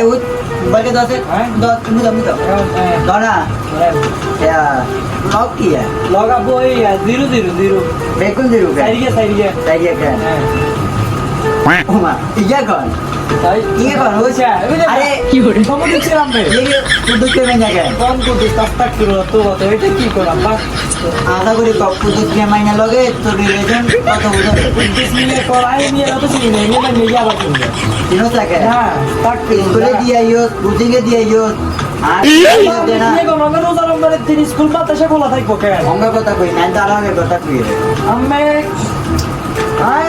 बल्कि दो से दो मुझे दो ना या लॉक किया लॉग अब वही है 000 बेकुन 0 का सही है क्या ओमा इया कौन ये कौन हो अरे কম দিছিলাম রে ये कुछ के में जाके কোন কুদু তফতাক কিলো তো এটা কি করলাম বাস आधा कोई कुछ के महीने लगे तो रिलेशन कत उधर कुछ मिले করাই নিয়ে তো চিনি না এটা নিয়ে যাবার জন্য तीनों तक है হ্যাঁ তাক स्कूले दिया यो कोचिंग के दिया यो আর দেনা ये কোন রোজা রমজানের দিন স্কুল বাতাসে খোলা থাকবো কেন অঙ্গ কথা কই না তার আগে কথা কই আমি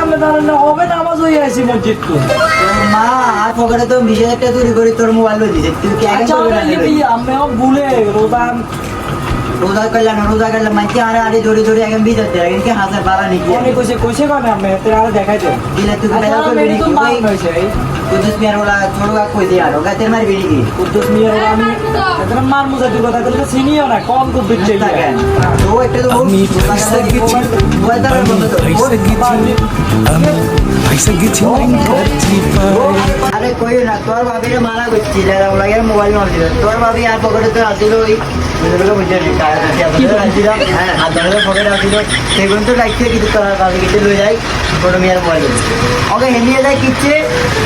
আমি জানেন না হবে নামাজ হয়ে আছি মসজিদ তো মা আর পকেটে তো মিশে একটা চুরি করে তোর মোবাইল লই দিছে তুই কি আগে করবে না আমিও ভুলে রোজা रोजा करला मानते आरे आरे जोड़ी जोड़ी आगे भी जाते हैं इनके हाथ से बारा नहीं किया কোনে কইছে কোনে আমি তেরা দেখাই দে दिले तू पहले तो মেরি তো মান कोई হইছে कुछ मियार वाला छोड़वा कोई दिया होगा तेरे मार बेड़ी की কুদ্দুস মিয়া আমি তেরা মার মুজা দি কথা কইলে চিনিও না কোন কুদ্দুস চাই तो एक तो मोबाइल तार बंद पैसा गेছি अरे कोई ना तोर भाभी ने मारा कुछ चीज है वाला यार मोबाइल मार दिया तोर भाभी यार पकड़े तो आती लो मुझे लोग मुझे दिखाया था आती लो हां दोनों पकड़े आती लो सेवन तो लाइक के तोर भाभी के लो जाए फोटो मेरा मोबाइल ओके हिंदी है किचे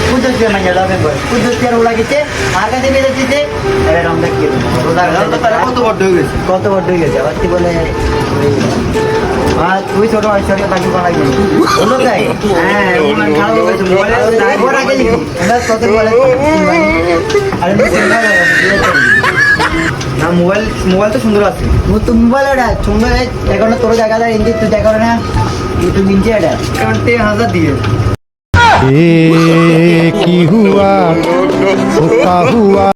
कुछ से मन जाला में बोल कुछ से रोला किचे आगे से मेरे किचे अरे राम तक के रोला तो पहले কত বড় হয়ে গেছে আবার কি বলে আর তুই ছোট আইছরে বাকি করা গেল বলো তাই হ্যাঁ মন খারাপ হয়ে গেছে মোবাইল ওরা কে লিখি এটা কত বলে আরে না মোবাইল তো সুন্দর আছে তো মোবাইল এটা সুন্দর এখন তোর জায়গাটা ইঞ্জি তুই দেখা না তুই ইঞ্জি এটা কারণ 1000 দিয়ে কি হুয়া